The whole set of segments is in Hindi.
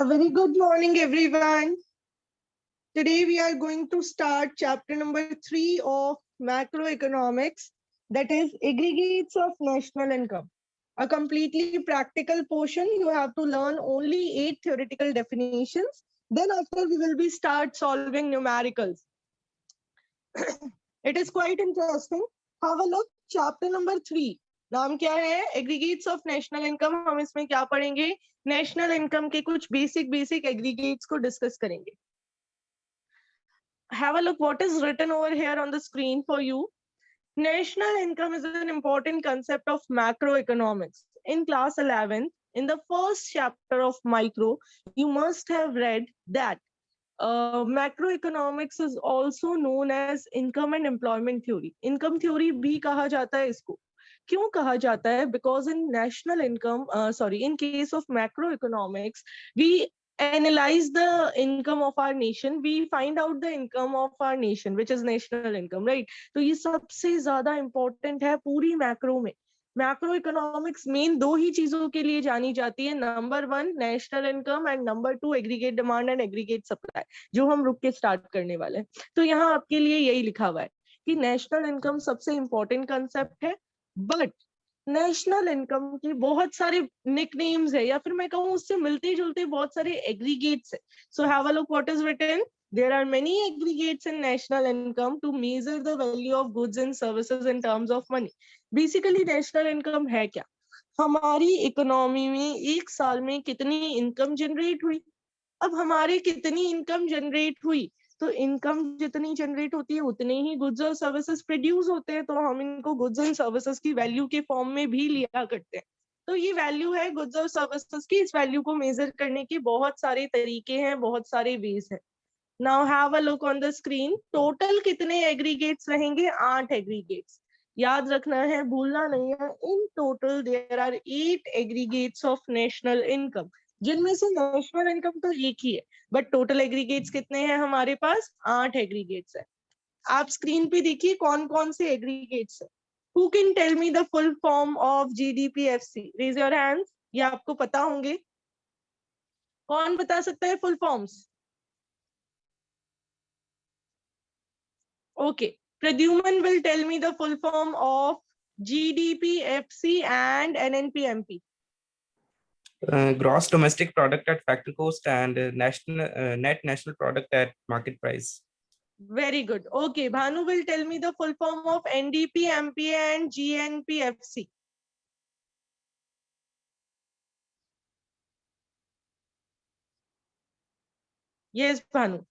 A very good morning, everyone. Today we are going to start chapter number 3 of macroeconomics, that is aggregates of national income. A completely practical portion. You have to learn only 8 theoretical definitions. Then after we will be start solving numericals. It is quite interesting. Have a look, chapter number 3. नाम क्या है? Aggregates of national income. हम इसमें क्या पढ़ेंगे? नेशनल इनकम के कुछ बेसिक एग्रीगेट्स को डिस्कस करेंगे. Have a look what is written over here on the screen for you. National income is an important concept of macroeconomics. In class 11, in the first chapter of micro, you must have read that macroeconomics is also known as income and employment theory. Income theory भी कहा जाता है इसको. क्यों कहा जाता है? Because in national income, in case of macroeconomics, we analyze the income of our nation, we find out the income of our nation, which is national income, right? तो ये सबसे ज्यादा important है पूरी macro में. मैक्रो इकोनॉमिक्स मेन दो ही चीजों के लिए जानी जाती है. Number 1 national income and number 2 aggregate demand and aggregate supply, जो हम रुक के स्टार्ट करने वाले हैं. तो यहाँ आपके लिए यही लिखा हुआ है कि नेशनल इनकम सबसे इंपॉर्टेंट कंसेप्ट है, बट नेशनल इनकम के बहुत सारे निकनेम्स है, या फिर मैं कहूँ उससे मिलते जुलते बहुत सारे एग्रीगेट्स है. So have a look what is written. There are many aggregates in national income to measure the value of goods and services in terms of money. Basically, national income है क्या? हमारी इकोनॉमी में एक साल में कितनी इनकम जनरेट हुई. अब हमारे कितनी इनकम जनरेट हुई, तो इनकम जितनी जनरेट होती है उतने ही गुड्स और सर्विसेज प्रोड्यूस होते हैं. तो हम इनको गुड्स एंड सर्विसेज की वैल्यू के फॉर्म में भी लिया करते हैं. तो ये वैल्यू है गुड्स और सर्विसेज की. इस वैल्यू को मेजर करने के बहुत सारे तरीके हैं, बहुत सारे वेज हैं. Now have a look on the screen. Total कितने एग्रीगेट्स रहेंगे? 8 एग्रीगेट्स. याद रखना है, भूलना नहीं है. In total there are 8 aggregates of national income, जिनमें से नेशनल इनकम तो एक ही है, बट टोटल एग्रीगेट्स कितने हैं हमारे पास? 8 एग्रीगेट्स है. आप स्क्रीन पे देखिए कौन कौन से एग्रीगेट्स है. Who can tell me the full form of GDPFC? Raise your hands. ये आपको पता होंगे. कौन बता सकता है full forms? Okay, Pradyuman will tell me the full form of GDPFC and NNPMP. Gross domestic product at factory cost and net national product at market price. Very good. Okay, Bhanu will tell me the full form of NDP, MP and GNPFC. Yes, Bhanu.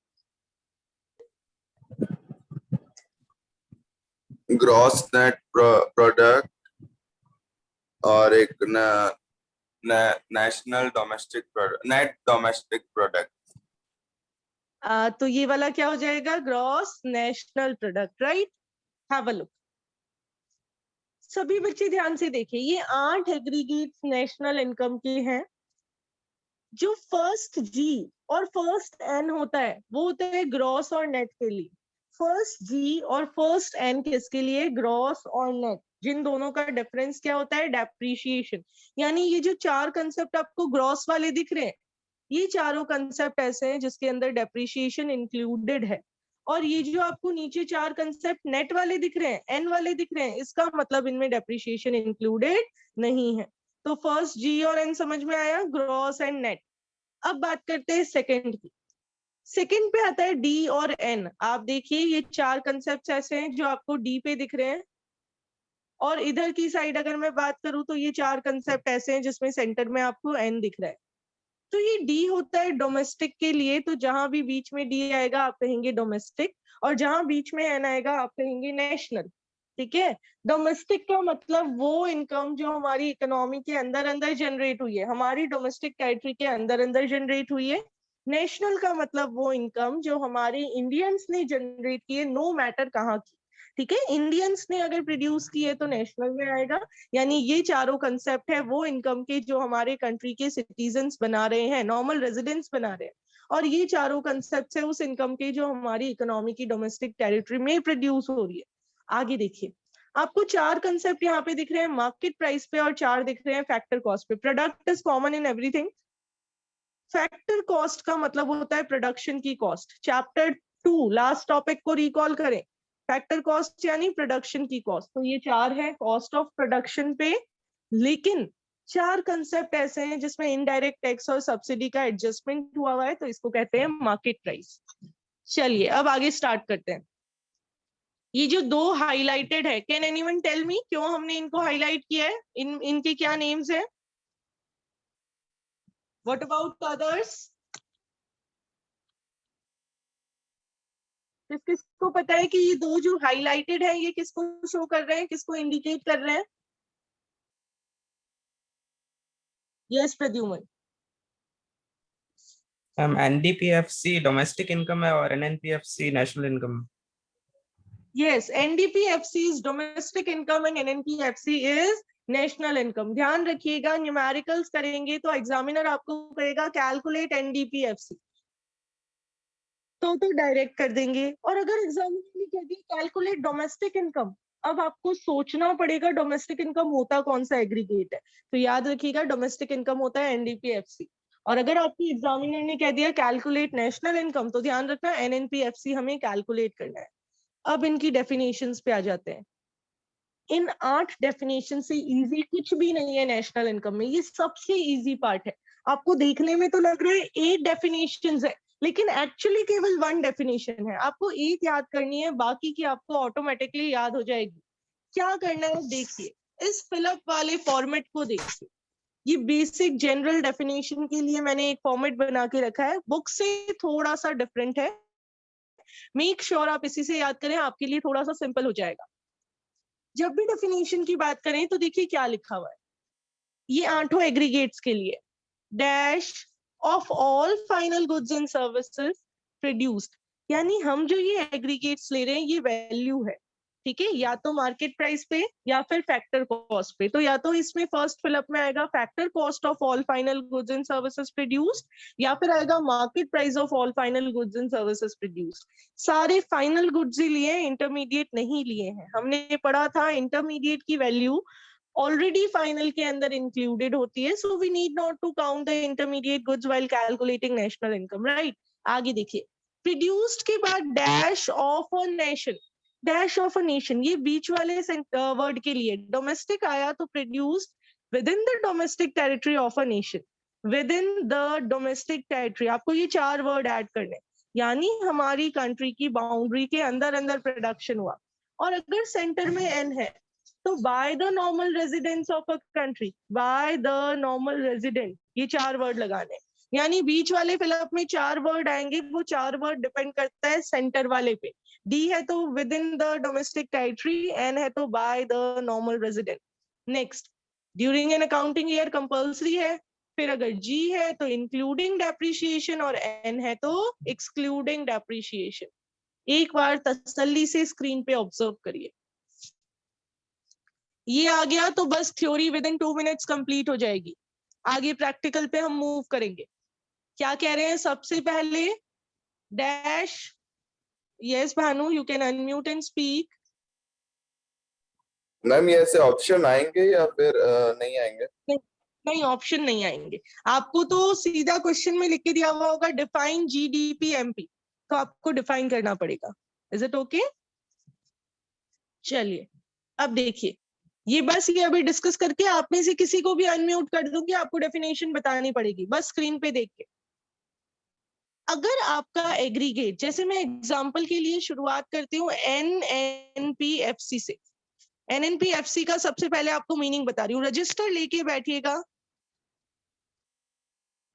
Gross net product और एक national domestic product, net domestic product. तो ये वाला क्या हो जाएगा? Gross national product, right? Have a look. सभी बच्चे ध्यान से देखिए, ये 8 एग्रीगेट्स नेशनल इनकम के हैं. जो फर्स्ट जी और फर्स्ट एन होता है वो होता है ग्रॉस और नेट के लिए. फर्स्ट जी और फर्स्ट एन किसके लिए? ग्रॉस और नेट. जिन दोनों का डिफरेंस क्या होता है? डेप्रिशिएशन. यानी ये जो 4 कंसेप्ट आपको ग्रॉस वाले दिख रहे हैं, ये चारों कंसेप्ट ऐसे हैं जिसके अंदर डेप्रिशिएशन इंक्लूडेड है. और ये जो आपको नीचे 4 कंसेप्ट नेट वाले दिख रहे हैं, एन वाले दिख रहे हैं, इसका मतलब इनमें डेप्रिशिएशन इंक्लूडेड नहीं है. तो फर्स्ट जी और एन समझ में आया, ग्रॉस एंड नेट. अब बात करते हैं सेकंड की. सेकंड पे आता है डी और एन. आप देखिए ये 4 कंसेप्ट ऐसे हैं जो आपको डी पे दिख रहे हैं, और इधर की साइड अगर मैं बात करूं तो ये 4 कंसेप्ट ऐसे हैं जिसमें सेंटर में आपको एन दिख रहा है. तो ये डी होता है डोमेस्टिक के लिए. तो जहां भी बीच में डी आएगा आप कहेंगे डोमेस्टिक, और जहां बीच में एन आएगा आप कहेंगे नेशनल. ठीक है. डोमेस्टिक का मतलब वो इनकम जो हमारी इकोनॉमी के अंदर अंदर जनरेट हुई है, हमारी डोमेस्टिक टेरिटरी के अंदर अंदर जनरेट हुई है. नेशनल का मतलब वो इनकम जो हमारे इंडियंस ने जनरेट की है, नो मैटर कहाँ की. ठीक है, इंडियंस ने अगर प्रोड्यूस की है तो नेशनल में आएगा. यानी ये चारों कंसेप्ट है वो इनकम के जो हमारे कंट्री के सिटीजन्स बना रहे हैं, नॉर्मल रेजिडेंट्स बना रहे हैं. और ये चारों कंसेप्ट है उस इनकम के जो हमारी इकोनॉमी की डोमेस्टिक टेरिटरी में प्रोड्यूस हो रही है. आगे देखिए, आपको 4 कंसेप्ट यहाँ पे दिख रहे हैं मार्केट प्राइस पे, और 4 दिख रहे हैं फैक्टर कॉस्ट पे. Product is common in everything. Factor cost का मतलब होता है प्रोडक्शन की कॉस्ट। चैप्टर 2 लास्ट टॉपिक को रिकॉल करें, फैक्टर कॉस्ट यानी प्रोडक्शन की कॉस्ट। तो ये 4 है कॉस्ट ऑफ प्रोडक्शन पे, लेकिन 4 कंसेप्ट ऐसे हैं जिसमें इनडायरेक्ट टैक्स और सब्सिडी का एडजस्टमेंट हुआ है, तो इसको कहते हैं मार्केट प्राइस। चलिए अब आगे स्टार्ट करते हैं। ये जो 2 हाईलाइटेड है, कैन एनीवन टेल मी क्यों हमने इनको हाईलाइट किया है? इनके क्या नेम्स है? What about others? किसको पता है कि ये 2 जो हाईलाइटेड है ये किसको शो कर रहे हैं, किसको इंडिकेट कर रहे हैं? Yes Pradyuman. NDPFC domestic income है और NNPFC national income. Yes, NDPFC is domestic income and NNPFC is national income. ध्यान रखिएगा, न्यूमेरिकल्स करेंगे तो एग्जामिनर आपको कहेगा कैलकुलेट NDPFC, तो डायरेक्ट कर देंगे। और अगर एग्जामिनर ने कह दिया कैलकुलेट डोमेस्टिक इनकम, अब आपको सोचना पड़ेगा डोमेस्टिक इनकम होता कौन सा एग्रीगेट है। तो याद रखिएगा डोमेस्टिक इनकम होता है NDPFC। और अगर आपको एग्जामिनर ने कह दिया कैलकुलेट नेशनल इनकम, तो ध्यान रखना NNPFC हमें कैलकुलेट करना है। अब इनकी डेफिनेशंस पे आ जाते हैं। इन 8 डेफिनेशन से इजी कुछ भी नहीं है नेशनल इनकम में, ये सबसे इजी पार्ट है। आपको देखने में तो लग रहा है 8 डेफिनेशंस है, लेकिन एक्चुअली केवल 1 डेफिनेशन है। आपको एक याद करनी है, बाकी की आपको ऑटोमेटिकली याद हो जाएगी। क्या करना है देखिए, इस फिलअप वाले फॉर्मेट को देखिए। ये बेसिक जनरल डेफिनेशन के लिए मैंने एक फॉर्मेट बना के रखा है, बुक से थोड़ा सा डिफरेंट है। मेक श्योर आप इसी से याद करें, आपके लिए थोड़ा सा सिंपल हो जाएगा। जब भी डेफिनेशन की बात करें तो देखिए क्या लिखा हुआ है। ये 8 एग्रीगेट्स के लिए dash of all final goods and services produced, यानी हम जो ये एग्रीगेट्स ले रहे हैं ये वैल्यू है, ठीक है, या तो मार्केट प्राइस पे या फिर फैक्टर कॉस्ट पे। तो या तो इसमें फर्स्ट फिलअप में आएगा factor cost of all final goods and services produced, या फिर आएगा market price of all final goods and services produced. सारे फाइनल गुड्स ही लिए, इंटरमीडिएट नहीं लिए हैं। हमने पढ़ा था इंटरमीडिएट की वैल्यू ऑलरेडी फाइनल के अंदर इंक्लूडेड होती है, so we need not to count the intermediate goods while calculating national income, right. आगे देखिए, प्रोड्यूस्ड के बाद dash of a nation, dash of a nation ये बीच वाले वर्ड के लिए डोमेस्टिक आया तो produced within the domestic territory of a nation, within the domestic territory. आपको ये 4 वर्ड ऐड करने, यानी हमारी कंट्री की बाउंड्री के अंदर अंदर प्रोडक्शन हुआ। और अगर सेंटर में एन है तो by the normal residence of a country, bye the normal resident, ये 4 वर्ड लगाने। यानी बीच वाले फिलअप में 4 वर्ड आएंगे, वो 4 वर्ड डिपेंड करता है सेंटर वाले पे। डी है तो within the domestic territory, N है तो by the normal resident. Next, during an accounting year compulsory है, फिर अगर जी है तो इंक्लूडिंग डेप्रिसिएशन, और एन है तो एक्सक्लूडिंग डेप्रिसिएशन। एक बार तसल्ली से स्क्रीन पे ऑब्जर्व करिए। ये आ गया तो बस theory with in 2 minutes complete हो जाएगी। आगे प्रैक्टिकल पे हम मूव करेंगे। क्या कह रहे हैं सबसे पहले? Dash, yes Bhanu you can unmute and speak. Ma'am ये ऐसे ऑप्शन आएंगे या फिर नहीं आएंगे? नहीं, ऑप्शन नहीं आएंगे। आपको तो सीधा क्वेश्चन में लिख के दिया हुआ होगा डिफाइन GDP MP, तो आपको डिफाइन करना पड़ेगा। Is it okay? चलिए अब देखिए, ये बस ये अभी डिस्कस करके आप में से किसी को भी अनम्यूट कर दूंगी, आपको डेफिनेशन बतानी पड़ेगी बस स्क्रीन पे देख के। अगर आपका एग्रीगेट, जैसे मैं एग्जांपल के लिए शुरुआत करती हूँ NNPFC से। NNPFC का सबसे पहले आपको मीनिंग बता रही हूँ, रजिस्टर लेके बैठिएगा।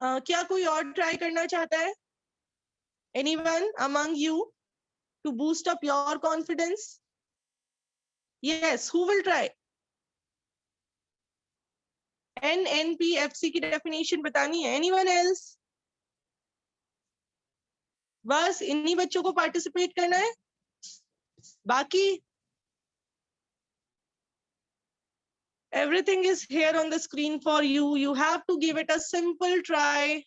क्या कोई और ट्राई करना चाहता है? Anyone among you to boost up your confidence? Yes, who will try? NNPFC की डेफिनेशन बतानी है? Anyone else? बस इन्हीं बच्चों को पार्टिसिपेट करना है, बाकी everything is here on the screen for you. You have to give it a simple try.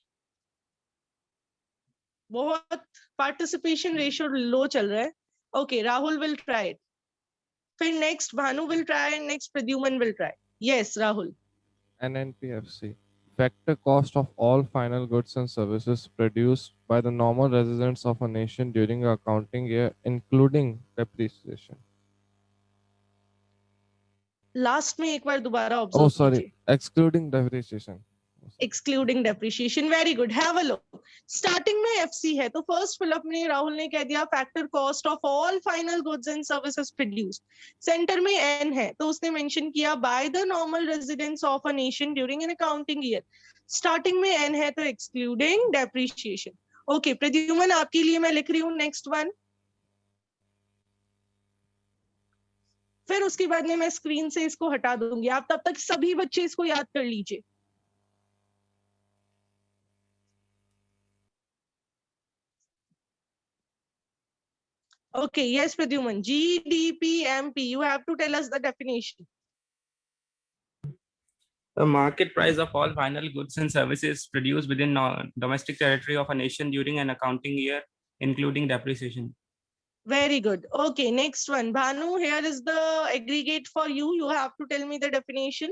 बहुत पार्टिसिपेशन रेशियो लो चल रहा है। Okay, Rahul will try it, फिर next Bhanu will try and next Pradyuman will try. Yes Rahul. NNPFC factor cost of all final goods and services produced by the normal residents of a nation during a accounting year, including depreciation. Last में एक बार दोबारा Oh, ऑब्जर्व sorry, कीजिए. excluding depreciation. Excluding depreciation. Very good, have a look. Starting में एफसी है तो फर्स्ट फिलअप में राहुल ने कह दिया factor cost of all final goods and services produced. Centre में एन है तो उसने मेंशन किया bye the normal residents of a nation during an accounting year. Starting में एन है तो एक्सक्लूडिंग डेप्रिशिएशन. ओके प्रद्युमन, आपके लिए मैं लिख रही हूँ नेक्स्ट वन. फिर उसके बाद में मैं स्क्रीन से इसको हटा दूंगी. आप तब तक सभी बच्चे इसको याद कर लीजिए. Okay, yes, Pradyuman. GDPMP, you have to tell us the definition. The market price of all final goods and services produced within domestic territory of a nation during an accounting year, including depreciation. Very good. Okay, next one. Bhanu, here is the aggregate for you. You have to tell me the definition.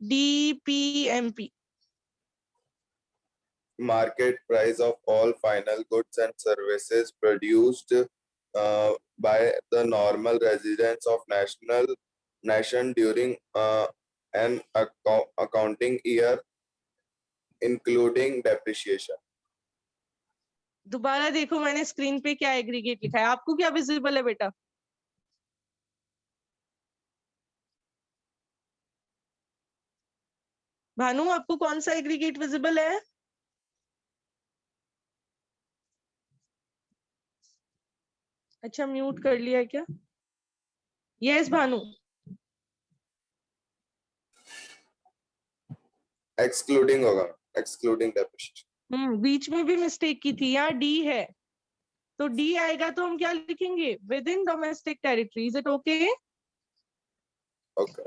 NDPMP. Market price of all final goods and services produced by the normal residents of nation during an accounting year, including depreciation. दोबारा देखो मैंने स्क्रीन पे क्या एग्रीगेट लिखा है. आपको क्या विजिबल है बेटा? भानु, आपको कौन सा एग्रीगेट विजिबल है? अच्छा, म्यूट कर लिया क्या? यस भानु. Excluding होगा, excluding depreciation. बीच में भी मिस्टेक की थी. यहाँ डी है तो डी आएगा तो हम क्या लिखेंगे? With in domestic territory. Is it okay? Okay.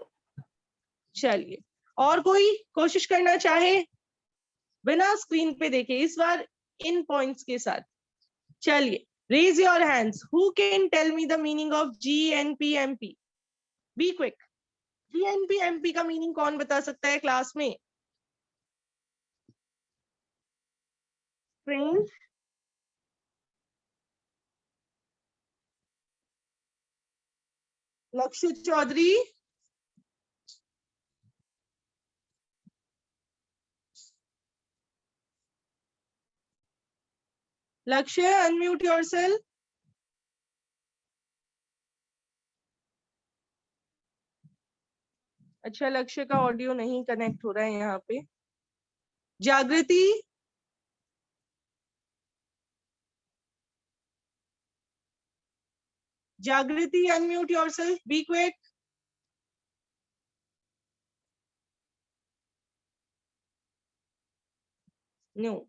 चलिए, और कोई कोशिश करना चाहे बिना स्क्रीन पे देखे इस बार इन पॉइंट्स के साथ? चलिए, raise your hands. Who can tell me the meaning of GNPMP? Be quick. GNPMP का मीनिंग कौन बता सकता है क्लास में? फ्रेंड्स, लक्ष्य चौधरी, लक्ष्य, अनम्यूट योरसेल्फ. अच्छा, लक्ष्य का ऑडियो नहीं कनेक्ट हो रहा है यहाँ पे. जागृति, जागृति, unmute yourself. Be quick. No.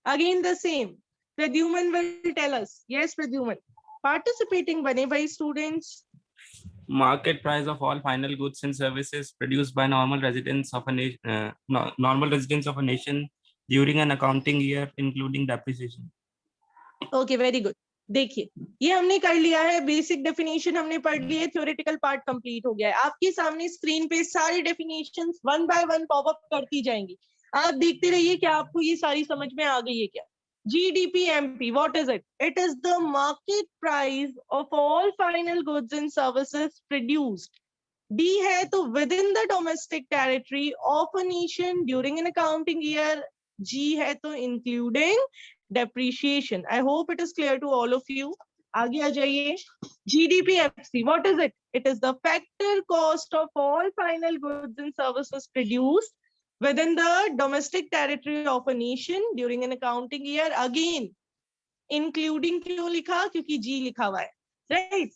Again the same. Pradyuman will tell us. Yes, Pradyuman. Participating बने भाई students. Market price of all final goods and services produced by normal residents of a nation during an accounting year, including depreciation. Okay, very good. देखिए, ये हमने कर लिया है. बेसिक डेफिनेशन हमने पढ़ ली है. थ्योरेटिकल पार्ट कंप्लीट हो गया है. आपके सामने स्क्रीन पे सारी definitions one by one popup करती जाएंगी. आप देखते रहिए क्या आपको ये सारी समझ में आ गई है क्या? GDPMP, what is it? It is the market price of all final goods and services produced. D है तो within the domestic territory of a nation during an accounting year. G है तो including depreciation. I hope it is clear to all of you. आगे आ जाइए. GDPFC, what is it? It is the factor cost of all final goods and services produced within the domestic territory of a nation during an accounting year. Again, including क्यों लिखा? क्योंकि G लिखा हुआ है. Right?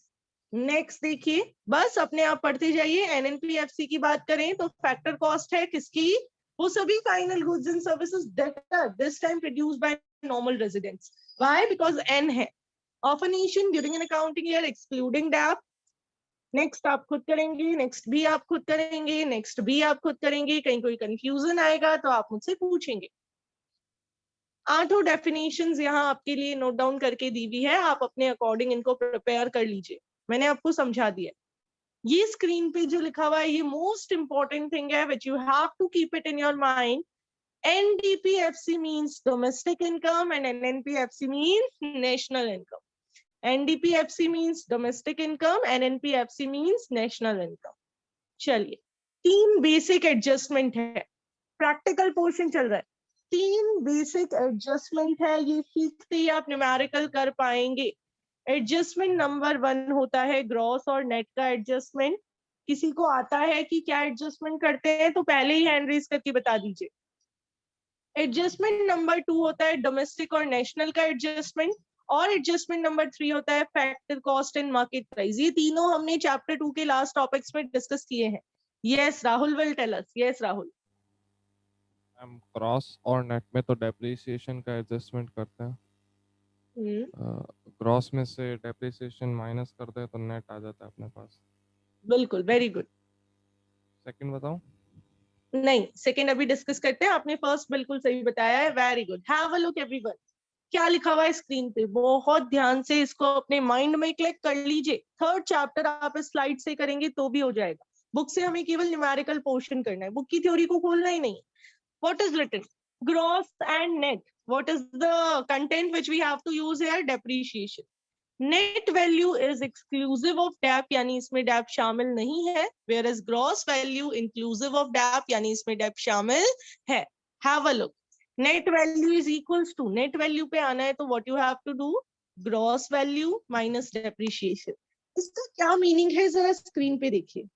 Next देखिए, बस अपने आप पढ़ते जाइए. NNPFC की बात करें तो फैक्टर कॉस्ट है किसकी? वो सभी final goods and services that are this time produced by normal residents. Why? Because N है. Of a nation during an accounting year excluding DAP. Next आप खुद करेंगे, नेक्स्ट भी आप खुद करेंगे, नेक्स्ट भी आप खुद करेंगे. कहीं कोई कंफ्यूजन आएगा तो आप मुझसे पूछेंगे. 8 डेफिनेशंस यहाँ आपके लिए नोट डाउन करके दी हुई है. आप अपने अकॉर्डिंग इनको प्रिपेयर कर लीजिए. मैंने आपको समझा दिया. ये स्क्रीन पे जो लिखा हुआ है ये मोस्ट इंपॉर्टेंट थिंग है which you have to keep it in your mind. NDPFC means domestic income and NNPFC means national income. NDPFC means domestic income and NPFC means national income. चलिए 3 बेसिक एडजस्टमेंट है, प्रैक्टिकल पोर्शन चल रहा है. 3 बेसिक एडजस्टमेंट है, ये सीखते ही आप न्यूमेरिकल कर पाएंगे. एडजस्टमेंट नंबर 1 होता है ग्रॉस और नेट का एडजस्टमेंट. किसी को आता है कि क्या एडजस्टमेंट करते हैं तो पहले ही हैंड रेज करके बता दीजिए. एडजस्टमेंट नंबर 2 होता है डोमेस्टिक और नेशनल का एडजस्टमेंट, और एडजस्टमेंट नंबर 3 होता है factor cost and market price. ये तीनों हमने चैप्टर 2 के लास्ट टॉपिक्स में डिस्कस किए हैं. Yes Rahul will tell us. Yes Rahul. हम क्रॉस और नेट में तो डेप्रिसिएशन का एडजस्टमेंट करते हैं. क्रॉस में से डेप्रिसिएशन माइनस करते हैं तो नेट आ जाता है अपने पास. बिल्कुल, वेरी गुड. सेकंड बताऊं? नहीं, सेकंड अभी डिस्कस करते हैं. आपने फर्स्ट बिल्कुल सही बताया है. Very good. Have a look everyone. क्या लिखा हुआ है स्क्रीन पे, बहुत ध्यान से इसको अपने माइंड में क्लिक कर लीजिए. थर्ड चैप्टर आप इस स्लाइड से करेंगे तो भी हो जाएगा. बुक से हमें केवल न्यूमेरिकल पोर्शन करना है, बुक की थ्योरी को खोलना ही नहीं. What is written? Gross and net. What is the content which we have to use here? Depreciation. Net value is exclusive of dep, यानी इसमें डैप शामिल नहीं है. Where is gross value inclusive of dep, यानी इसमें डैप शामिल है. Have a look. Net value is equals to, net value पे आना है तो what you have to do? Gross value minus depreciation. इसका क्या मीनिंग है जरा स्क्रीन पे देखिए.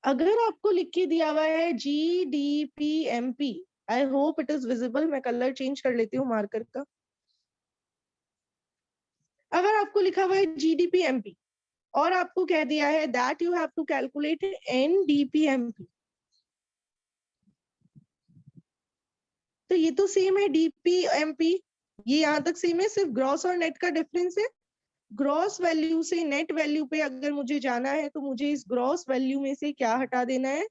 अगर आपको लिख के दिया हुआ है GDPMP, I hope it is visible. मैं कलर चेंज कर लेती हूँ मार्कर का. अगर आपको लिखा हुआ है GDPMP और आपको कह दिया है that you have to calculate NDPMP, तो ये तो सेम है DPMP. ये यहां तक सेम है, सिर्फ ग्रॉस और नेट का डिफरेंस है. ग्रॉस वैल्यू से नेट वैल्यू पे अगर मुझे जाना है तो मुझे इस ग्रॉस वैल्यू में से क्या हटा देना है?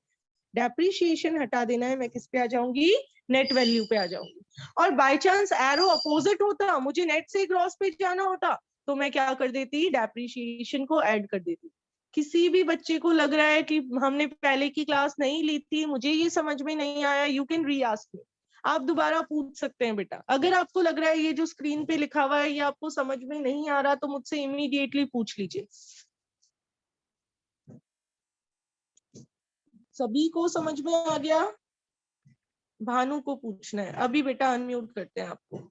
डेप्रिसिएशन हटा देना है. मैं किस पे आ जाऊंगी? नेट वैल्यू पे आ जाऊंगी. और बाय चांस एरो अपोजिट होता, मुझे नेट से ग्रॉस पे जाना होता, तो मैं क्या कर देती? डेप्रिसिएशन को ऐड कर देती. किसी भी बच्चे को लग रहा है कि हमने पहले की क्लास नहीं ली थी, मुझे ये समझ में नहीं आया, यू कैन री आस्क मी. आप दोबारा पूछ सकते हैं बेटा. अगर आपको लग रहा है ये जो स्क्रीन पे लिखा हुआ है ये आपको समझ में नहीं आ रहा तो मुझसे इमीडिएटली पूछ लीजिए. सभी को समझ में आ गया? भानु को पूछना है अभी बेटा. अनम्यूट करते हैं आपको.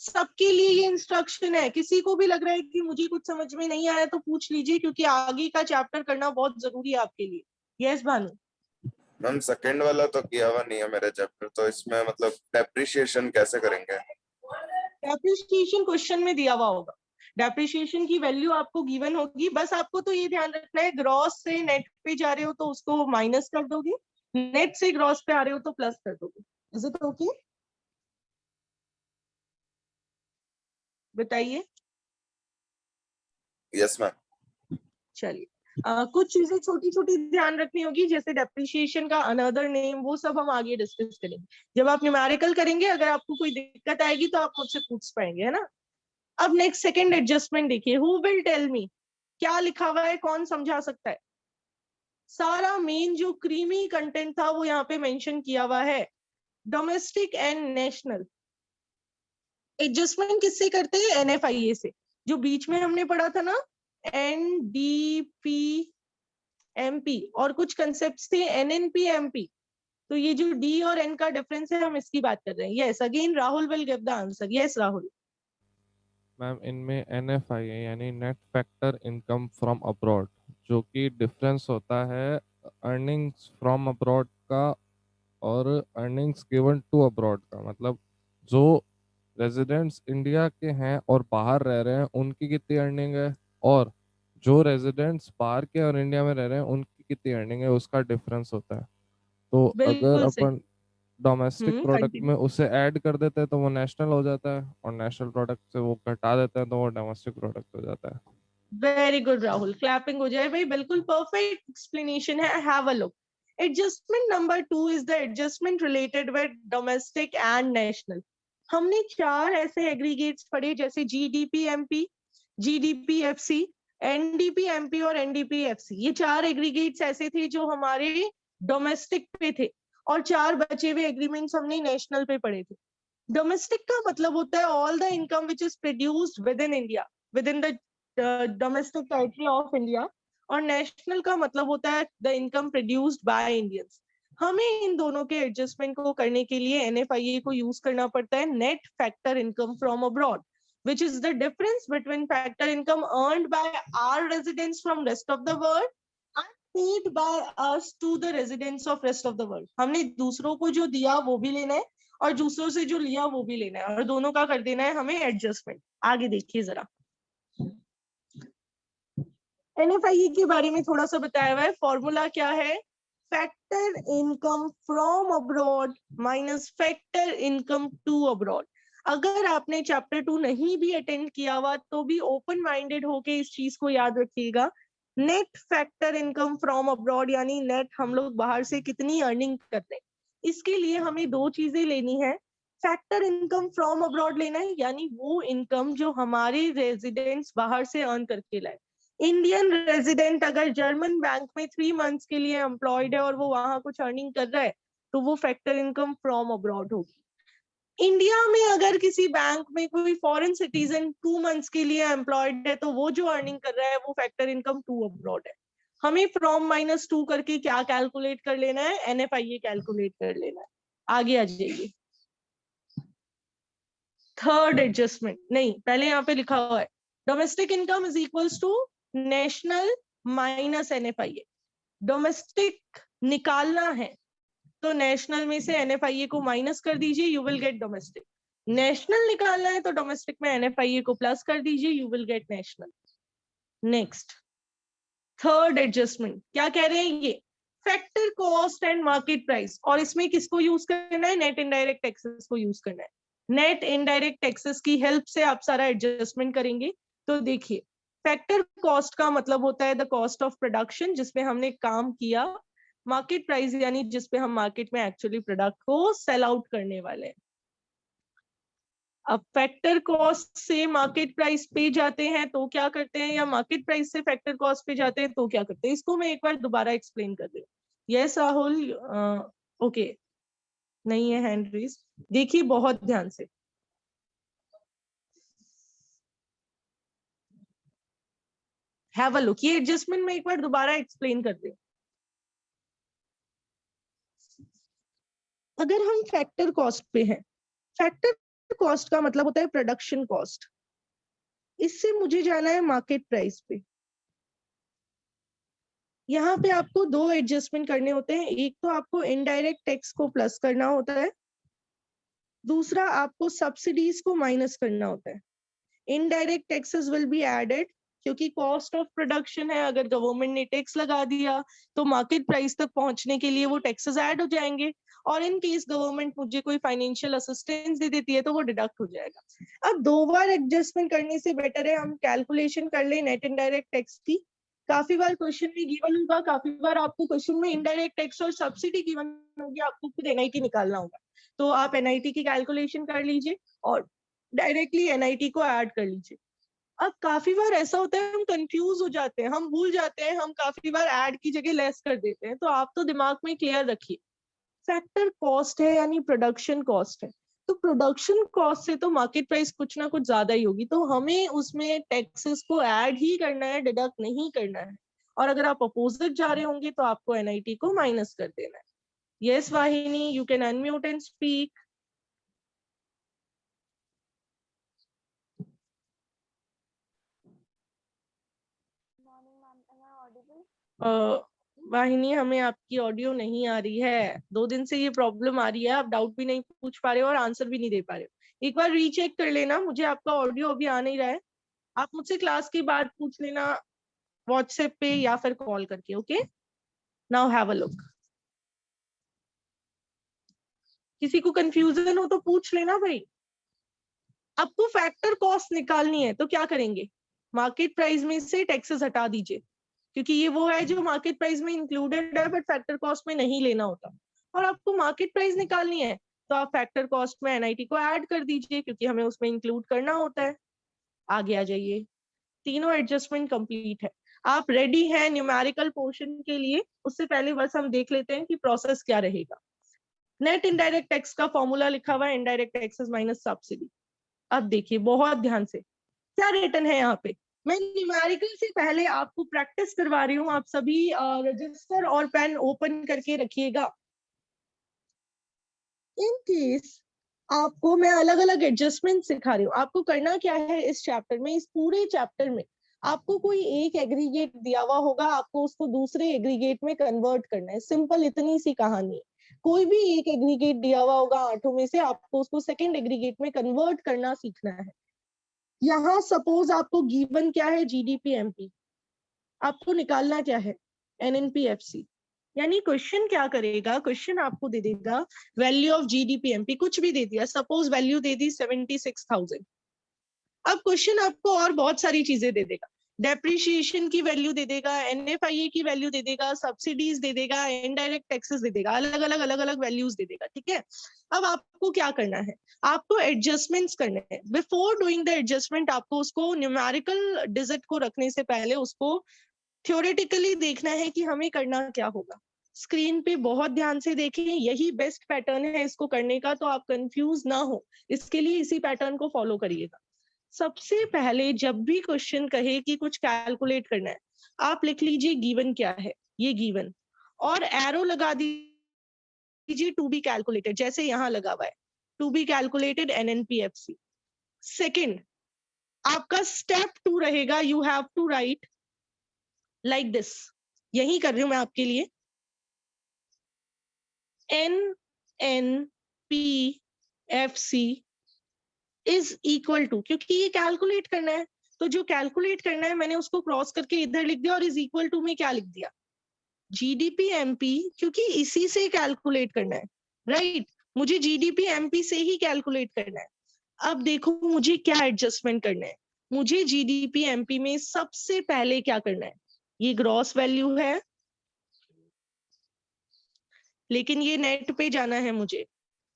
सबके लिए ये इंस्ट्रक्शन है. किसी को भी लग रहा है कि मुझे कुछ समझ में नहीं आया तो पूछ लीजिए, क्योंकि आगे का चैप्टर करना बहुत जरूरी है आपके लिए. यस भानु. मैम सेकंड वाला तो किया हुआ नहीं है मेरे चैप्टर, तो इसमें मतलब डेप्रिसिएशन कैसे करेंगे? डेप्रिसिएशन क्वेश्चन में दिया हुआ होगा. डेप्रिसिएशन की वैल्यू आपको गिवन होगी. बस आपको तो ये ध्यान रखना है ग्रॉस से नेट पे जा रहे हो तो उसको माइनस कर दोगे, नेट से ग्रॉस पे आ रहे हो तो प्लस कर दोगे. Is it okay? बताइए. Yes ma'am. चलिए. कुछ चीजें छोटी छोटी ध्यान रखनी होगी, जैसे डेप्रिसिएशन का अनदर नेम, वो सब हम आगे डिस्कस करेंगे जब आप न्यूमेरिकल करेंगे. अगर आपको कोई दिक्कत आएगी तो आप मुझसे पूछ पाएंगे, है ना. अब नेक्स्ट सेकंड एडजस्टमेंट देखिए. Who will tell me? क्या लिखा हुआ है, कौन समझा सकता है? सारा मेन जो क्रीमी कंटेंट था वो यहाँ पे मेंशन किया हुआ है. डोमेस्टिक एंड नेशनल एडजस्टमेंट किससे करते हैं? NFIA से. जो बीच में हमने पढ़ा था ना, NDPMP, और कुछ कंसेप्ट्स थे NNPMP. तो ये जो D और N का डिफरेंस है हम इसकी बात कर रहे हैं. Yes, again Rahul will give the answer. Yes Rahul. Ma'am इनमें NFIA यानी net factor income from abroad, जो कि डिफरेंस होता है अर्निंग्स फ्रॉम अब्रॉड का और अर्निंग्स गिवन टू अब्रॉड का. मतलब जो रेजिडेंट्स इंडिया के हैं और बाहर रह रहे हैं उनकी कितनी अर्निंग है, और जो रेजिडेंट्स बाहर के और इंडिया में रह रहे हैं उनकी कितनी अर्निंग है, उसका डिफरेंस होता है. तो अगर बिल्कुल सही. अपन डोमेस्टिक प्रोडक्ट कंटिन्यू. में उसे ऐड कर देते हैं तो वो नेशनल हो जाता है, और नेशनल प्रोडक्ट से वो घटा देते हैं तो वो डोमेस्टिक प्रोडक्ट हो जाता है. Very good Rahul. क्लैपिंग हो जाए भाई. बिल्कुल परफेक्ट एक्सप्लेनेशन है. Have a look. Adjustment number 2 is the adjustment related with domestic and national. हमने 4 ऐसे एग्रीगेट्स पढ़े, जैसे GDPMP, GDPFC, एनडीपी एमपी और एनडीपी एफसी, ये 4 एग्रीगेट्स ऐसे थे जो हमारे डोमेस्टिक पे थे, और 4 बचे हुए एग्रीमेंट्स हमने नेशनल पे पढ़े थे। डोमेस्टिक का मतलब होता है all the income which is produced with in India, with in the domestic territory of India, और नेशनल का मतलब होता है the income produced by Indians. हमें इन दोनों के एडजस्टमेंट को करने के लिए एनएफआईए को यूज करना पड़ता है, net factor income from abroad, which is the difference between factor income earned by our residents from rest of the world and paid by us to the residents of rest of the world. हमने दूसरों को जो दिया वो भी लेना है और दूसरों से जो लिया वो भी लेना है, और दोनों का कर देना है हमें एडजस्टमेंट। आगे देखिए जरा, एनएफआईए के बारे में थोड़ा सा बताया हुआ है। फॉर्मूला क्या है? Factor income from abroad minus factor income to abroad. अगर आपने चैप्टर 2 नहीं भी अटेंड किया हुआ तो भी ओपन माइंडेड होके इस चीज को याद रखिएगा। Net factor income from abroad यानी नेट हम लोग बाहर से कितनी अर्निंग करते हैं, इसके लिए हमें 2 चीजें लेनी है। फैक्टर इनकम फ्रॉम अब्रॉड लेना है, यानी वो इनकम जो हमारे रेजिडेंट्स बाहर से अर्न करके लाए। इंडियन रेजिडेंट अगर जर्मन बैंक में 3 मंथ्स के लिए एम्प्लॉयड है और वो वहां कुछ अर्निंग कर रहा है तो वो फैक्टर इनकम फ्रॉम अब्रॉड होगी। इंडिया में अगर किसी बैंक में कोई फॉरेन सिटीजन 2 मंथ्स के लिए एम्प्लॉयड है तो वो जो अर्निंग कर रहा है वो फैक्टर इनकम टू अब्रॉड है। हमें फ्रॉम -2 करके क्या कैलकुलेट कर लेना है? एनएफआईए कैलकुलेट कर लेना है। आगे आ जाइए। थर्ड एडजस्टमेंट, नहीं पहले यहाँ पे लिखा हुआ है domestic income is equals to national minus NFIA. Domestic निकालना है तो नेशनल में से एनएफआईए को माइनस कर दीजिए, you will get domestic. National निकालना है तो डोमेस्टिक में एनएफआईए को प्लस कर दीजिए, you will get national. Next, third adjustment क्या कह रहे हैं ये? Factor cost and market price, और इसमें किसको यूज करना है? नेट इनडायरेक्ट टैक्सेस को यूज करना है। नेट इनडायरेक्ट टैक्सेस की हेल्प से आप सारा एडजस्टमेंट करेंगे। तो देखिए, फैक्टर कॉस्ट का मतलब होता है द कॉस्ट ऑफ प्रोडक्शन जिसपे हमने काम किया। मार्केट प्राइस यानी जिसपे हम मार्केट में एक्चुअली प्रोडक्ट को सेल आउट करने वाले हैं। अब फैक्टर कॉस्ट से मार्केट प्राइस पे जाते हैं तो क्या करते हैं, या मार्केट प्राइस से फैक्टर कॉस्ट पे जाते हैं तो क्या करते हैं, इसको मैं एक बार दोबारा एक्सप्लेन कर दूं। यस राहुल, ओके, नहीं है हैंड रेज, देखिए बहुत ध्यान से। हैव अ लुक, ये एडजस्टमेंट में एक बार दोबारा एक्सप्लेन कर दे। अगर हम फैक्टर कॉस्ट पे हैं, फैक्टर कॉस्ट का मतलब होता है प्रोडक्शन कॉस्ट, इससे मुझे जाना है मार्केट प्राइस पे। यहाँ पे आपको 2 एडजस्टमेंट करने होते हैं, एक तो आपको इनडायरेक्ट टैक्स को प्लस करना होता है, दूसरा आपको सब्सिडीज को माइनस करना होता है। Indirect taxes will be added क्योंकि कॉस्ट ऑफ प्रोडक्शन है, अगर गवर्नमेंट ने टैक्स लगा दिया तो मार्केट प्राइस तक पहुंचने के लिए वो टैक्सेस ऐड हो जाएंगे, और इन केस गवर्नमेंट मुझे कोई फाइनेंशियल असिस्टेंस दे देती है तो वो डिडक्ट हो जाएगा। अब 2 बार एडजस्टमेंट करने से बेटर है हम कैलकुलेशन कर ले नेट इनडायरेक्ट टैक्स की। काफी बार क्वेश्चन में गिवन होगा, काफी बार आपको क्वेश्चन में इनडायरेक्ट टैक्स और सब्सिडी गिवन होगी, आपको खुद एनआईटी निकालना होगा। तो आप एनआईटी की कैलकुलेशन कर लीजिए और डायरेक्टली एनआईटी को ऐड कर लीजिए। अब काफी बार ऐसा होता है हम कंफ्यूज हो जाते हैं, हम भूल जाते हैं, हम काफी बार ऐड की जगह लेस कर देते हैं। तो आप तो दिमाग में क्लियर रखिए, फैक्टर कॉस्ट है यानी प्रोडक्शन कॉस्ट है, तो प्रोडक्शन कॉस्ट से तो मार्केट प्राइस कुछ ना कुछ ज्यादा ही होगी, तो हमें उसमें टैक्सेस को ऐड ही करना है, डिडक्ट नहीं करना है। और अगर आप अपोजिट जा रहे होंगे तो आपको एनआईटी को माइनस कर देना है। यस वाहिनी, you can unmute and speak. वाहिनी, हमें आपकी ऑडियो नहीं आ रही है, 2 दिन से ये प्रॉब्लम आ रही है, आप डाउट भी नहीं पूछ पा रहे हो और आंसर भी नहीं दे पा रहे हो। एक बार रीचेक कर लेना, मुझे आपका ऑडियो अभी आ नहीं रहा है। आप मुझसे क्लास के बाद पूछ लेना व्हाट्सएप पे या फिर कॉल करके। Okay, now have a look. किसी को कंफ्यूजन हो तो पूछ लेना भाई। आपको फैक्टर कॉस्ट निकालनी है तो क्या करेंगे, मार्केट प्राइस में से टैक्सेस हटा दीजिए, क्योंकि ये वो है जो मार्केट प्राइस में इंक्लूडेड है बट फैक्टर कॉस्ट में नहीं लेना होता। और आपको मार्केट प्राइस निकालनी है तो आप फैक्टर कॉस्ट में एनआईटी को ऐड कर दीजिए क्योंकि हमें उसमें इंक्लूड करना होता है। आगे आ जाइए। तीनों एडजस्टमेंट कंप्लीट है। आप रेडी हैं न्यूमेरिकल पोर्शन के लिए? उससे पहले बस हम देख लेते हैं कि प्रोसेस क्या रहेगा। नेट इनडायरेक्ट टैक्स का फॉर्मूला लिखा हुआ है, इनडायरेक्ट टैक्सेस माइनस सब्सिडी। अब देखिए बहुत ध्यान से क्या रिटर्न है यहाँ पे। मैं न्यूमेरिकल से पहले आपको प्रैक्टिस करवा रही हूँ, आप सभी रजिस्टर और पेन ओपन करके रखिएगा। इन केस आपको मैं अलग अलग एडजस्टमेंट सिखा रही हूँ। आपको करना क्या है इस चैप्टर में, इस पूरे चैप्टर में आपको कोई एक एग्रीगेट दिया हुआ होगा, आपको उसको दूसरे एग्रीगेट में कन्वर्ट करना है। सिंपल इतनी सी कहानी है। कोई भी एक एग्रीगेट दिया हुआ होगा 8 में से, आपको उसको सेकंड एग्रीगेट में कन्वर्ट करना सीखना है। यहाँ सपोज आपको गिवन क्या है, जीडीपी एमपी, आपको निकालना क्या है, एनएनपीएफसी। यानी क्वेश्चन क्या करेगा, क्वेश्चन आपको दे देगा वैल्यू ऑफ जीडीपी एमपी, कुछ भी दे दिया, सपोज वैल्यू दे दी 76,000। अब क्वेश्चन आपको और बहुत सारी चीजें दे देगा, डेप्रिसिएशन की वैल्यू दे देगा, एनएफआईए की वैल्यू दे देगा, सब्सिडीज दे देगा, इनडायरेक्ट टैक्सेस दे देगा, अलग अलग वैल्यूज दे देगा। ठीक है, अब आपको क्या करना है, आपको एडजस्टमेंट्स करने हैं। बिफोर डूइंग द एडजस्टमेंट आपको उसको न्यूमेरिकल डिजिट को रखने से पहले उसको थ्योरेटिकली देखना है कि हमें करना क्या होगा। स्क्रीन पे बहुत ध्यान से देखें, यही बेस्ट पैटर्न है इसको करने का, तो आप कंफ्यूज ना हो, इसके लिए इसी पैटर्न को फॉलो करिएगा। सबसे पहले जब भी क्वेश्चन कहे कि कुछ कैलकुलेट करना है, आप लिख लीजिए गिवन क्या है, ये गिवन, और एरो लगा दीजिए टू बी कैलकुलेटेड, जैसे यहाँ लगा हुआ है to be calculated NNPFC. Second, आपका स्टेप 2 रहेगा, you have to write like this, यही कर रही हूं मैं आपके लिए, एनएनपीएफसी इज इक्वल टू, क्योंकि ये कैलकुलेट करना है, तो जो कैलकुलेट करना है मैंने उसको क्रॉस करके इधर लिख दिया, और इज इक्वल टू में क्या लिख दिया, जीडीपी एमपी, क्योंकि इसी से कैलकुलेट करना है। राइट, मुझे जीडीपी एमपी से ही कैलकुलेट करना है। अब देखो मुझे क्या एडजस्टमेंट करना है, मुझे जीडीपी एमपी में सबसे पहले क्या करना है, ये ग्रॉस वैल्यू है, लेकिन ये नेट पे जाना है मुझे।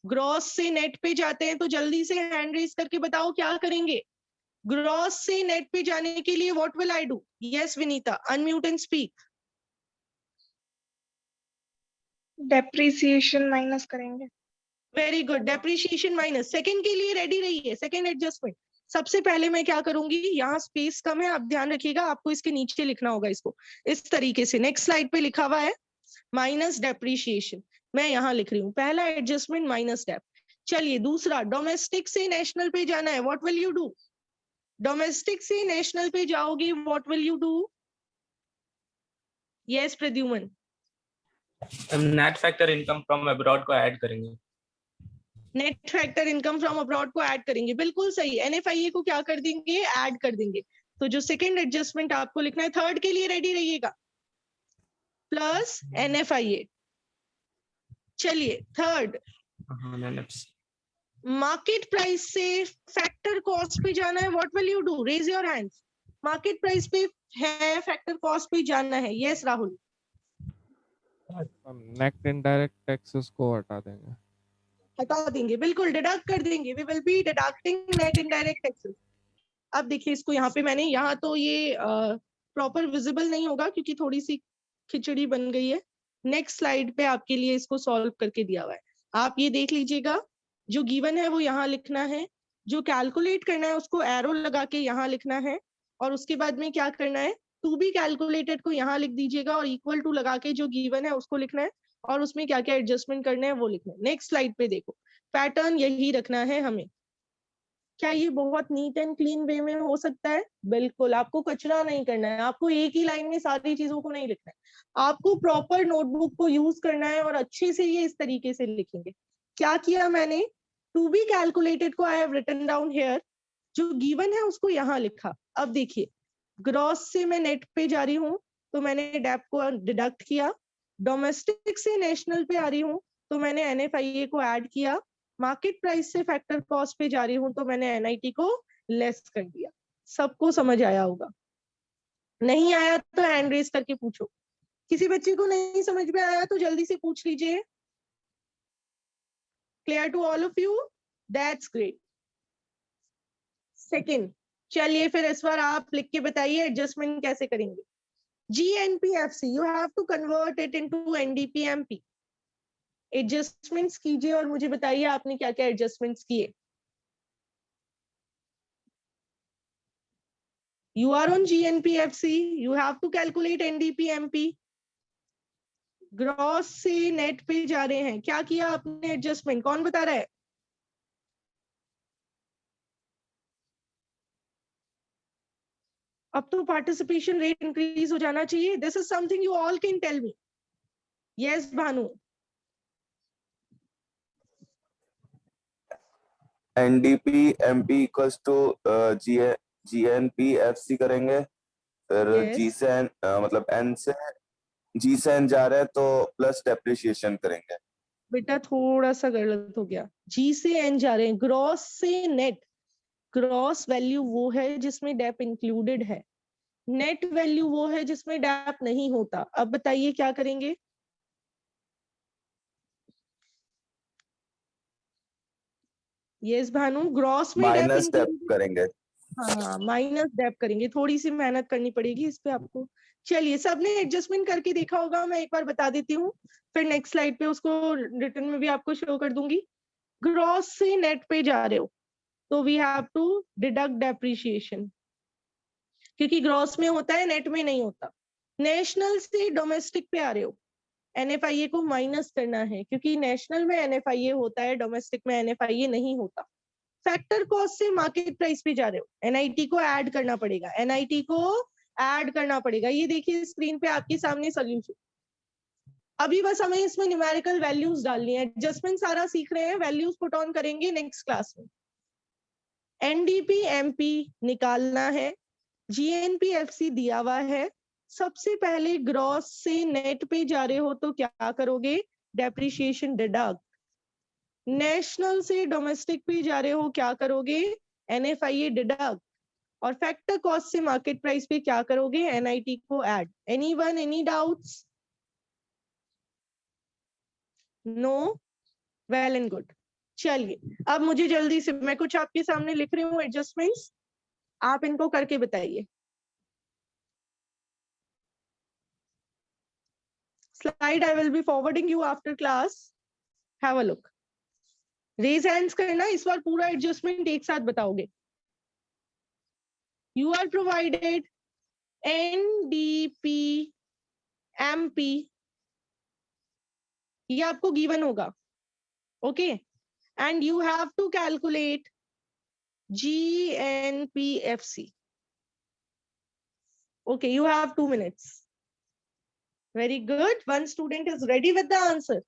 ग्रॉस से नेट पे जाते हैं तो जल्दी से हैंड रेज करके बताओ क्या करेंगे। ग्रॉस से नेट पे जाने के लिए what will I do? Yes Vinita, unmute and speak. Depreciation minus करेंगे। Very good, depreciation minus. Second के लिए रेडी रहिए, सेकंड एडजस्टमेंट। सबसे पहले मैं क्या करूंगी, यहाँ स्पेस कम है, आप ध्यान रखिएगा, आपको इसके नीचे लिखना होगा इसको इस तरीके से। नेक्स्ट स्लाइड पे लिखा हुआ है माइनस डेप्रिसिएशन, मैं यहाँ लिख रही हूँ पहला एडजस्टमेंट माइनस डेप। चलिए दूसरा, डोमेस्टिक से नेशनल पे जाना है, what will you do? Domestic से नेशनल पे जाओगे, what will you do? Yes Pradyuman. Net factor income from abroad को ऐड करेंगे। Net factor income from abroad को ऐड करेंगे, बिल्कुल सही। एनएफआईए को क्या कर देंगे, ऐड कर देंगे। तो जो सेकंड एडजस्टमेंट आपको लिखना है, थर्ड के लिए रेडी रहिएगा, प्लस एनएफआईए। चलिए थर्ड, मार्केट प्राइस से फैक्टर कॉस्ट पे जाना है, what will you do? Raise your hands. Market price पे है, फैक्टर कॉस्ट पे जाना है। Yes Rahul. Net indirect taxes को हटा देंगे। हटा देंगे, बिल्कुल डिडक्ट कर देंगे, we will be deducting net indirect taxes. अब देखिए इसको यहाँ पे मैंने, यहाँ तो ये प्रॉपर विजिबल नहीं होगा क्योंकि थोड़ी सी खिचड़ी बन गई है। नेक्स्ट स्लाइड पे आपके लिए इसको सॉल्व करके दिया हुआ है, आप ये देख लीजिएगा। जो गिवन है वो यहाँ लिखना है, जो कैलकुलेट करना है उसको एरो लगा के यहाँ लिखना है, और उसके बाद में क्या करना है, टू बी कैलकुलेटेड को यहाँ लिख दीजिएगा, और इक्वल टू लगा के जो गिवन है उसको लिखना है, और उसमें क्या क्या एडजस्टमेंट करने हैं वो लिखना है। नेक्स्ट स्लाइड पे देखो, पैटर्न यही रखना है हमें। क्या ये बहुत नीट एंड क्लीन वे में हो सकता है? बिल्कुल, आपको कचरा नहीं करना है, आपको एक ही लाइन में सारी चीजों को नहीं लिखना है, आपको प्रॉपर नोटबुक को यूज करना है, और अच्छे से ये इस तरीके से लिखेंगे। क्या किया मैंने, टू बी कैलकुलेटेड को I have written down here, जो गिवन है उसको यहाँ लिखा। अब देखिए ग्रॉस से मैं नेट पे जा रही हूँ तो मैंने डेप को डिडक्ट किया, डोमेस्टिक से नेशनल पे आ रही हूँ तो मैंने एनएफआईए को ऐड किया, मार्केट प्राइस से फैक्टर कॉस्ट पे जा रही हूँ तो मैंने एनआईटी को लेस कर दिया। सबको समझ आया होगा? नहीं आया तो हैंड रेज करके पूछो। किसी बच्चे को नहीं समझ में आया तो जल्दी से पूछ लीजिए। Clear to all of you? That's great. Second, चलिए फिर इस बार आप लिख के बताइए एडजस्टमेंट कैसे करेंगे। GNPFC you have to convert it into NDPMP। Adjustments कीजिए और मुझे बताइए आपने क्या क्या एडजस्टमेंट्स किए। You are on GNPFC, you have to calculate NDPMP। Gross से नेट पे जा रहे हैं, क्या किया आपने एडजस्टमेंट, कौन बता रहा है? अब तो पार्टिसिपेशन रेट इंक्रीज हो जाना चाहिए। This is something you all can tell me. Yes Bhanu. NDPMP equals to GNPFC करेंगे, फिर Yes. G से N, मतलब N से G से N जा रहे हैं तो प्लस डेप्रिसिएशन करेंगे। बेटा थोड़ा सा गलत हो गया, जी से एन जा रहे हैं, ग्रॉस से नेट। ग्रॉस वैल्यू वो है जिसमें डेप इंक्लूडेड है, नेट वैल्यू वो है जिसमें डेप नहीं होता। अब बताइए क्या करेंगे। यस भानु, ग्रॉस में डेप माइनस डेप इंक्लूडेड। करेंगे। हाँ माइनस डेप करेंगे, थोड़ी सी मेहनत करनी पड़ेगी इस पे आपको। चलिए सबने एडजस्टमेंट करके देखा होगा, मैं एक बार बता देती हूँ, फिर नेक्स्ट स्लाइड पे उसको रिटर्न में भी आपको शो कर दूंगी। ग्रॉस से नेट पे जा रहे हो तो we have to deduct depreciation, क्योंकि ग्रॉस में होता है नेट में नहीं होता। नेशनल से डोमेस्टिक पे आ रहे हो, NFIA को माइनस करना है, क्योंकि नेशनल में NFIA होता है, डोमेस्टिक में NFIA नहीं होता। फैक्टर कॉस्ट से मार्केट प्राइस पे जा रहे हो, NIT को ऐड करना पड़ेगा, NIT को ऐड करना पड़ेगा। ये देखिए स्क्रीन पे आपके सामने सोल्यूशन। अभी बस हमें इसमें न्यूमेरिकल वैल्यूज डालनी है, एडजस्टमेंट सारा सीख रहे हैं, वैल्यूज पुट ऑन करेंगे नेक्स्ट क्लास में। NDPMP निकालना है, GNPFC दिया हुआ है। सबसे पहले ग्रॉस से नेट पे जा रहे हो तो क्या करोगे, डेप्रिसिएशन डिडक्ट। नेशनल से डोमेस्टिक पे जा रहे हो क्या करोगे, NFIA डिडक्ट। और फैक्टर कॉस्ट से मार्केट प्राइस पे क्या करोगे, NIT को add. Anyone, any doubts? No, well and good. चलिए अब मुझे जल्दी से, मैं कुछ आपके सामने लिख रही हूँ एडजस्टमेंट्स, आप इनको करके बताइए। Slide I will be forwarding you after class. Have a look. Raise hands करना, इस बार पूरा एडजस्टमेंट एक साथ बताओगे। You are provided NDPMP, ये आपको गिवन होगा, okay, and you have to calculate GNPFC. Okay, you have 2 minutes. Very good. One student is ready with the answer.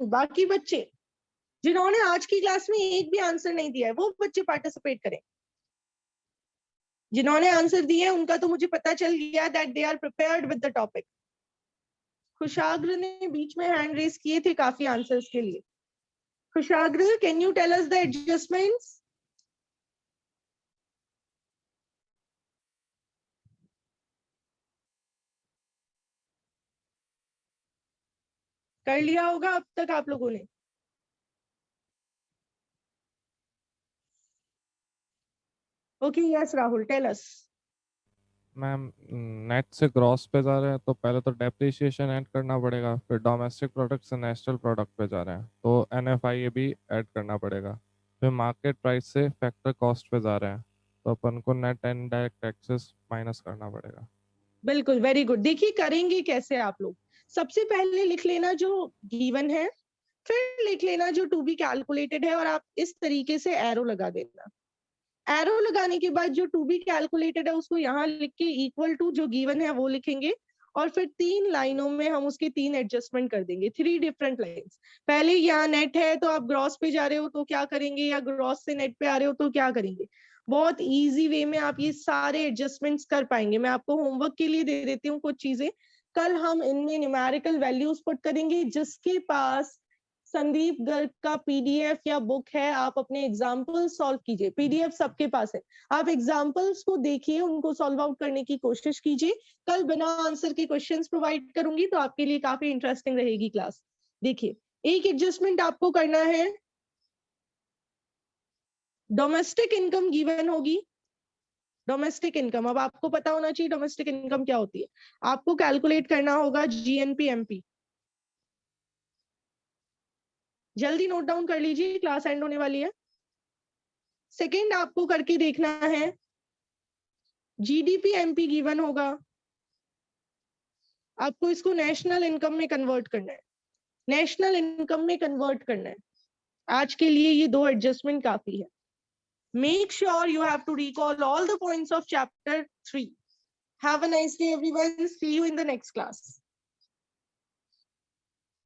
बाकी बच्चे जिन्होंने आज की क्लास में एक भी आंसर नहीं दिया है वो बच्चे पार्टिसिपेट करें। जिन्होंने आंसर दिए उनका तो मुझे पता चल गया that they are prepared with the topic. Khushagra ने बीच में हैंड रेस किए थे काफी आंसर्स के लिए। Khushagra, can you tell us the adjustments? कर लिया होगा अब तक आप लोगों ने। Okay yes Rahul, tell us. Ma'am net से ग्रॉस पे जा रहे हैं तो पहले तो डेप्रिसिएशन ऐड करना पड़ेगा, फिर डोमेस्टिक प्रोडक्ट से नेशनल प्रोडक्ट पे जा रहे हैं तो NFIA भी ऐड करना पड़ेगा, फिर मार्केट प्राइस से फैक्टर कॉस्ट पे जा रहे हैं तो अपन को net and direct taxes minus करना पड़ेगा। बिल्कुल, वेरी गुड। देखिए करेंगे कैसे आप लोग, सबसे पहले लिख लेना जो गिवन है, फिर लिख लेना जो टू बी कैलकुलेटेड है, और आप इस तरीके से एरो लगा देना। एरो लगाने के बाद जो टू बी कैलकुलेटेड है उसको यहाँ लिख के इक्वल टू जो गिवन है वो लिखेंगे, और फिर 3 लाइनों में हम उसके 3 एडजस्टमेंट कर देंगे, 3 डिफरेंट लाइंस। पहले यहाँ नेट है तो आप ग्रॉस पे जा रहे हो तो क्या करेंगे, या ग्रॉस से नेट पे आ रहे हो तो क्या करेंगे। बहुत इजी वे में आप ये सारे एडजस्टमेंट्स कर पाएंगे। मैं आपको होमवर्क के लिए दे देती हूँ कुछ चीजें, कल हम इनमें न्यूमेरिकल वैल्यूज पुट करेंगे। जिसके पास संदीप गर्ग का PDF या बुक है, आप अपने एग्जाम्पल सॉल्व कीजिए। PDF सबके पास है, आप एग्जाम्पल्स को देखिए, उनको सॉल्व आउट करने की कोशिश कीजिए। कल बिना आंसर के क्वेश्चंस प्रोवाइड करूंगी तो आपके लिए काफी इंटरेस्टिंग रहेगी क्लास। देखिए एक एडजस्टमेंट आपको करना है, डोमेस्टिक इनकम गिवन होगी, डोमेस्टिक इनकम, अब आपको पता होना चाहिए डोमेस्टिक इनकम क्या होती है। आपको कैलकुलेट करना होगा जीएनपी एमपी, जल्दी नोट डाउन कर लीजिए, क्लास एंड होने वाली है। सेकंड आपको करके देखना है जीडीपी एमपी गिवन होगा, आपको इसको नेशनल इनकम में कन्वर्ट करना है, नेशनल इनकम में कन्वर्ट करना है। आज के लिए ये 2 एडजस्टमेंट काफी है। Make sure you have to recall all the points of chapter 3. Have a nice day, everyone. See you in the next class.